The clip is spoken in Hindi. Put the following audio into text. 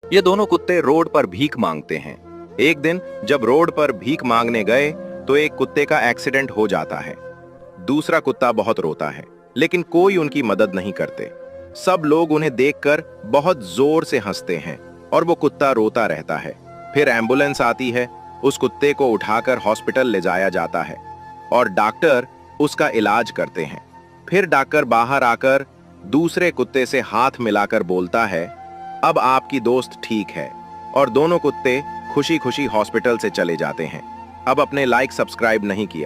ये दोनों कुत्ते रोड पर भीख मांगते हैं। एक दिन जब रोड पर भीख मांगने गए तो एक कुत्ते का एक्सीडेंट हो जाता है। दूसरा कुत्ता बहुत रोता है, लेकिन कोई उनकी मदद नहीं करते। सब लोग उन्हें देखकर बहुत जोर से हंसते हैं और वो कुत्ता रोता रहता है। फिर एम्बुलेंस आती है, उस कुत्ते को उठाकर हॉस्पिटल ले जाया जाता है और डॉक्टर उसका इलाज करते हैं। फिर डॉक्टर बाहर आकर दूसरे कुत्ते से हाथ मिलाकर बोलता है, अब आपकी दोस्त ठीक है। और दोनों कुत्ते खुशी खुशी हॉस्पिटल से चले जाते हैं। अब अपने लाइक सब्सक्राइब नहीं किया।